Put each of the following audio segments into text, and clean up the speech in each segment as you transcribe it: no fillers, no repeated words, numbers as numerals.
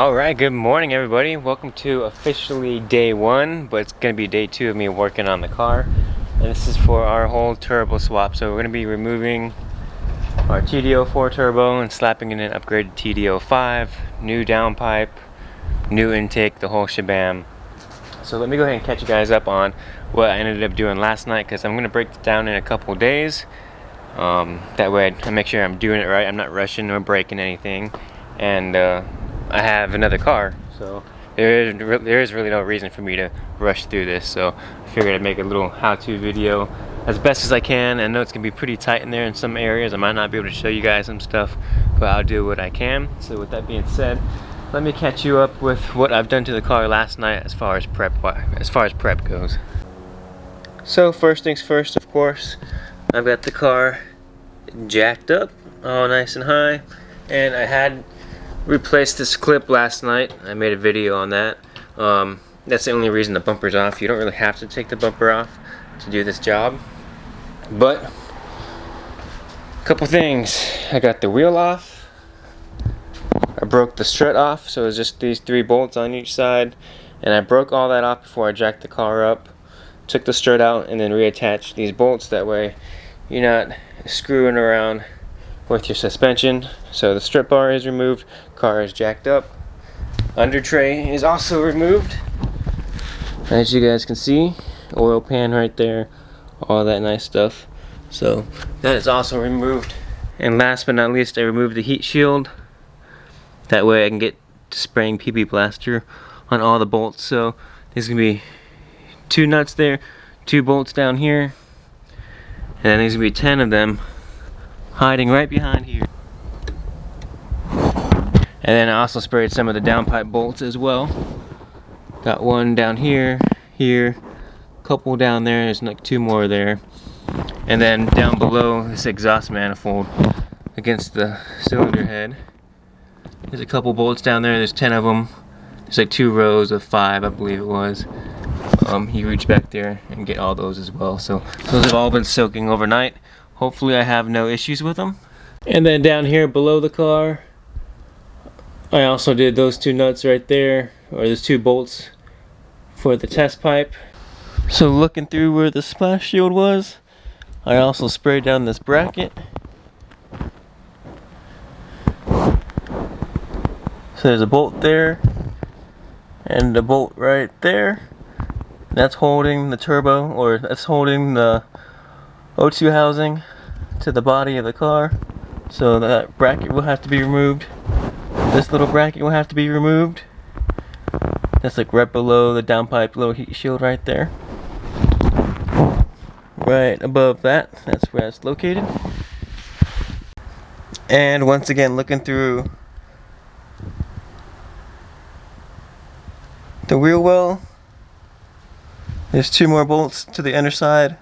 Alright, good morning everybody. Welcome to officially day 1, but it's going to be day 2 of me working on the car. And this is for our whole turbo swap. So we're going to be removing our TD04 turbo and slapping in an upgraded TD05, new downpipe, new intake, the whole shebang. So let me go ahead and catch you guys up on what I ended up doing last night, because I'm going to break it down in a couple days. That way I make sure I'm doing it right, I'm not rushing or breaking anything. And I have another car, so there is really no reason for me to rush through this. So I figured I'd make a little how-to video as best as I can. I know it's gonna be pretty tight in there in some areas. I might not be able to show you guys some stuff, but I'll do what I can. So with that being said, let me catch you up with what I've done to the car last night as far as prep goes. So first things first, of course, I've got the car jacked up, all nice and high, and I had replaced this clip last night. I made a video on that. That's the only reason the bumper's off. You don't really have to take the bumper off to do this job. But a couple things. I got the wheel off. I broke the strut off, so it's just these 3 bolts on each side. And I broke all that off before I jacked the car up. Took the strut out and then reattached these bolts. That way you're not screwing around with your suspension. So the strut bar is removed, car is jacked up. Under tray is also removed, as you guys can see. Oil pan right there, all that nice stuff. So that is also removed. And last but not least, I removed the heat shield. That way I can get to spraying PP Blaster on all the bolts. So there's gonna be 2 nuts there, 2 bolts down here, and then there's gonna be 10 of them hiding right behind here. And then I also sprayed some of the downpipe bolts as well. Got 1 down here, couple down there, there's like 2 more there. And then down below this exhaust manifold against the cylinder head, there's a couple bolts down there, there's 10 of them. There's like 2 rows of 5, I believe it was. You reach back there and get all those as well. So those have all been soaking overnight. Hopefully I have no issues with them. And then down here below the car, I also did those 2 nuts right there, or those 2 bolts for the test pipe. So looking through where the splash shield was, I also sprayed down this bracket. So there's a bolt there, and a bolt right there. That's holding the turbo, or that's holding the O2 housing to the body of the car. So that bracket will have to be removed. This little bracket will have to be removed. That's like right below the downpipe little heat shield right there. Right above that, that's where it's located. And once again, looking through the wheel well, there's 2 more bolts to the underside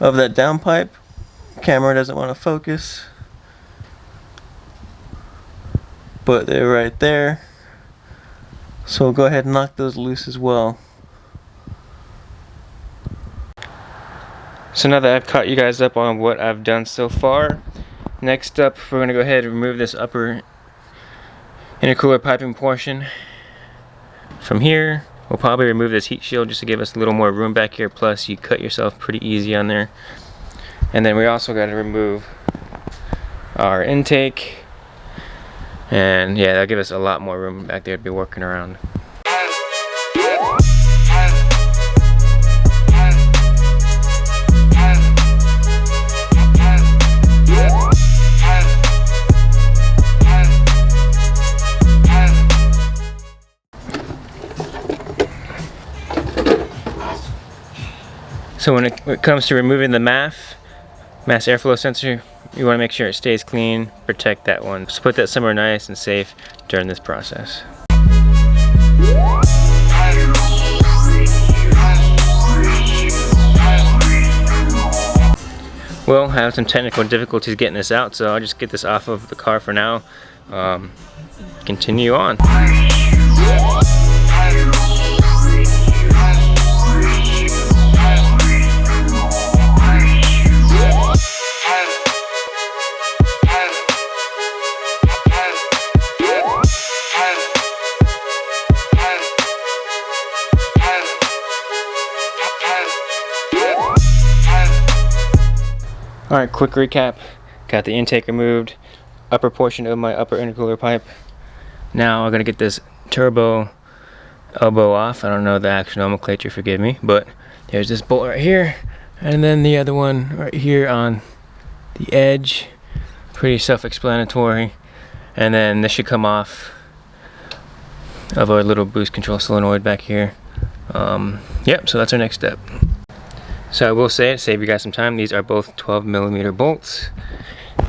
of that downpipe. Camera doesn't want to focus, but they're right there. So we'll go ahead and knock those loose as well. So now that I've caught you guys up on what I've done so far, next up we're going to go ahead and remove this upper intercooler piping portion. From here, we'll probably remove this heat shield just to give us a little more room back here, plus you cut yourself pretty easy on there. And then we also got to remove our intake, and yeah, that'll give us a lot more room back there to be working around. So when it comes to removing the mass airflow sensor, you want to make sure it stays clean, protect that one. Just put that somewhere nice and safe during this process. Well, I have some technical difficulties getting this out, so I'll just get this off of the car for now. Continue on. Alright, quick recap. Got the intake removed, upper portion of my upper intercooler pipe. Now I'm gonna get this turbo elbow off. I don't know the actual nomenclature, forgive me, but there's this bolt right here, and then the other one right here on the edge. Pretty self-explanatory. And then this should come off of our little boost control solenoid back here. Yep, so that's our next step. So I will say, to save you guys some time, these are both 12mm bolts.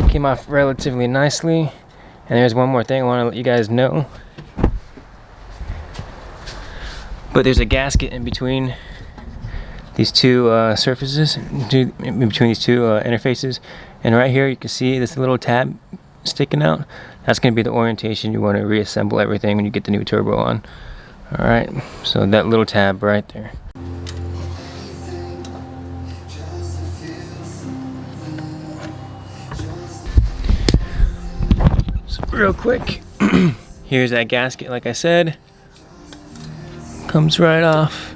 Came off relatively nicely. And there's one more thing I want to let you guys know. But there's a gasket in between these two surfaces, in between these two interfaces. And right here you can see this little tab sticking out. That's going to be the orientation you want to reassemble everything when you get the new turbo on. Alright, so that little tab right there. So real quick, here's that gasket like I said. Comes right off.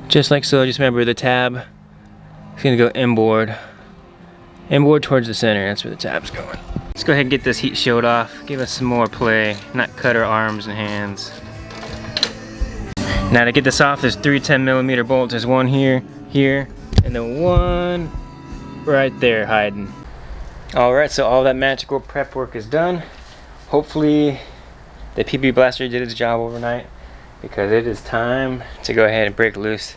Just like so, just remember the tab is going to go inboard. Inboard towards the center, that's where the tab's going. Let's go ahead and get this heat shield off. Give us some more play, not cut our arms and hands. Now to get this off, there's 3 10mm bolts. There's one here, here, and then one right there hiding. Alright, so all that magical prep work is done. Hopefully the PB blaster did its job overnight, because it is time to go ahead and break loose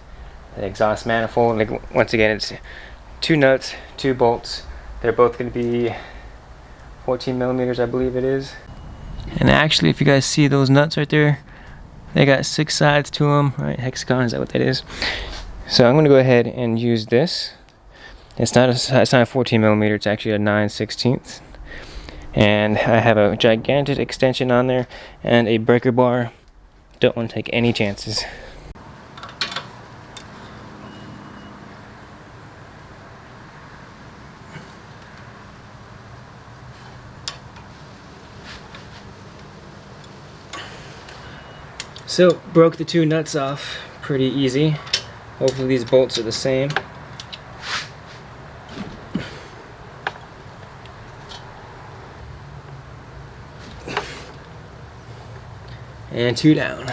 the exhaust manifold. Like, once again, it's 2 nuts, 2 bolts. They're both going to be 14mm, I believe it is. And actually, if you guys see those nuts right there, they got 6 sides to them, right? Hexagon, is that what that is? So I'm going to go ahead and use this. It's not a 14mm, it's actually a 9/16. And I have a gigantic extension on there and a breaker bar. Don't want to take any chances. So, broke the 2 nuts off pretty easy. Hopefully these bolts are the same. And 2 down.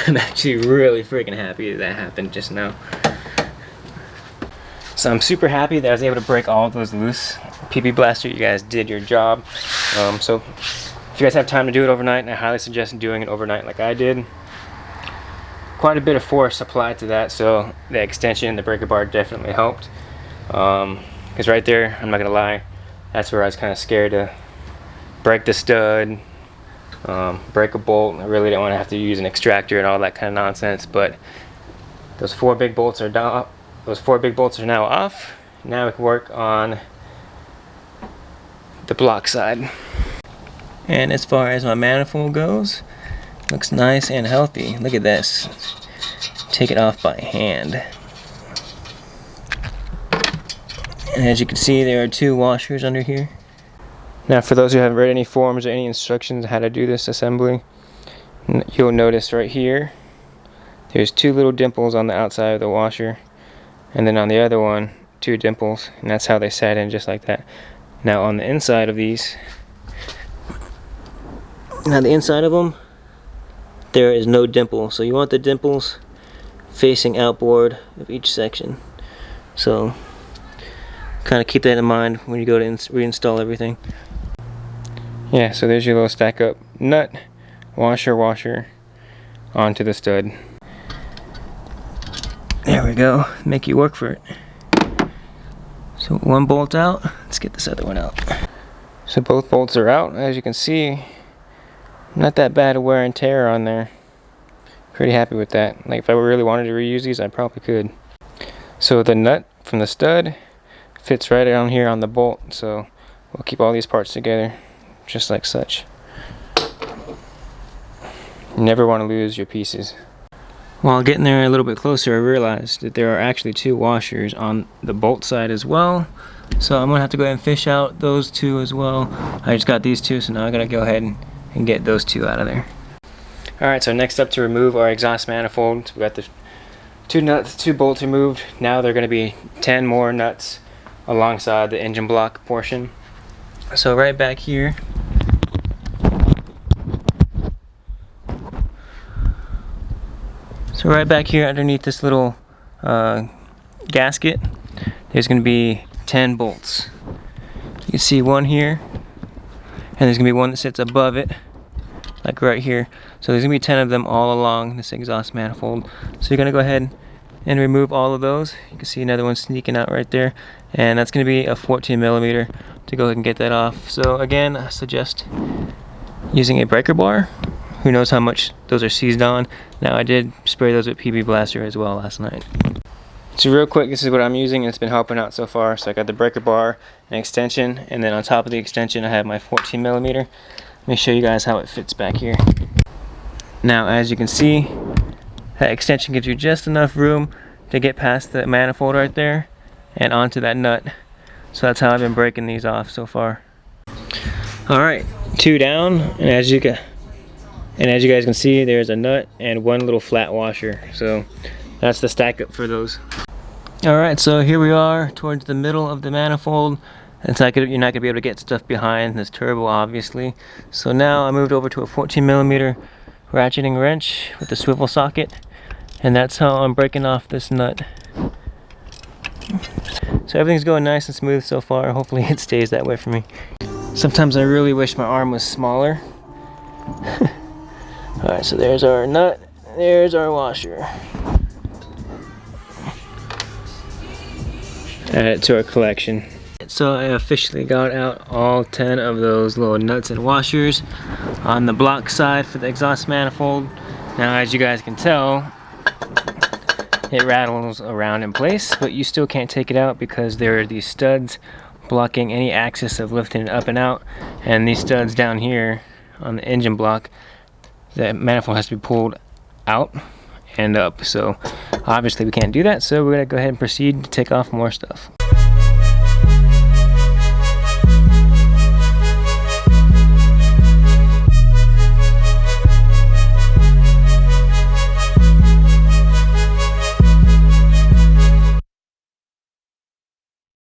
I'm actually really freaking happy that happened just now. So I'm super happy that I was able to break all of those loose. PB Blaster, you guys did your job. So if you guys have time to do it overnight, I highly suggest doing it overnight like I did. Quite a bit of force applied to that, so the extension and the breaker bar definitely helped. Because right there, I'm not gonna lie, that's where I was kind of scared to break the stud, break a bolt. I really didn't want to have to use an extractor and all that kind of nonsense. But those 4 big bolts are down. Those 4 big bolts are now off. Now we can work on the block side. And as far as my manifold goes, looks nice and healthy. Look at this. Take it off by hand. And as you can see, there are 2 washers under here. Now for those who haven't read any forms or any instructions on how to do this assembly, you'll notice right here, there's 2 little dimples on the outside of the washer. And then on the other one, 2 dimples. And that's how they sat in, just like that. Now on the inside of these, now the inside of them, there is no dimple. So you want the dimples facing outboard of each section. So kind of keep that in mind when you go to reinstall everything. Yeah, so there's your little stack up nut, washer onto the stud. There we go, make you work for it. So 1 bolt out, let's get this other one out. So both bolts are out, as you can see. Not that bad of wear and tear on there. Pretty happy with that. Like, if I really wanted to reuse these, I probably could. So the nut from the stud fits right on here on the bolt, so we'll keep all these parts together just like such. You never want to lose your pieces. While getting there a little bit closer, I realized that there are actually 2 washers on the bolt side as well. So I'm gonna have to go ahead and fish out those 2 as well. I just got these 2, so now I gotta go ahead and get those 2 out of there. Alright, so next up, to remove our exhaust manifold, so we got the 2 nuts, 2 bolts removed. Now there are going to be 10 more nuts alongside the engine block portion. So right back here, underneath this little gasket, there's going to be 10 bolts. You can see one here, and there's going to be one that sits above it, like right here. So there's going to be 10 of them all along this exhaust manifold. So you're going to go ahead and remove all of those. You can see another one sneaking out right there, and that's going to be a 14 millimeter to go ahead and get that off. So again, I suggest using a breaker bar. Who knows how much those are seized on. Now I did spray those with PB Blaster as well last night. So real quick, this is what I'm using, and it's been helping out so far. So I got the breaker bar, an extension, and then on top of the extension I have my 14 millimeter. Let me show you guys how it fits back here. Now as you can see, that extension gives you just enough room to get past the manifold right there and onto that nut. So that's how I've been breaking these off so far. Alright, 2 down, and as you guys can see, there's a nut and 1 little flat washer. So that's the stack up for those. Alright, so here we are towards the middle of the manifold. It's like you're not going to be able to get stuff behind this turbo, obviously. So now I moved over to a 14 millimeter ratcheting wrench with the swivel socket, and that's how I'm breaking off this nut. So everything's going nice and smooth so far. Hopefully it stays that way for me. Sometimes I really wish my arm was smaller. Alright, so there's our nut, there's our washer. Add it to our collection. So I officially got out all 10 of those little nuts and washers on the block side for the exhaust manifold. Now as you guys can tell, it rattles around in place, but you still can't take it out because there are these studs blocking any access of lifting it up and out. And these studs down here on the engine block, the manifold has to be pulled out and up. So obviously we can't do that, so we're going to go ahead and proceed to take off more stuff.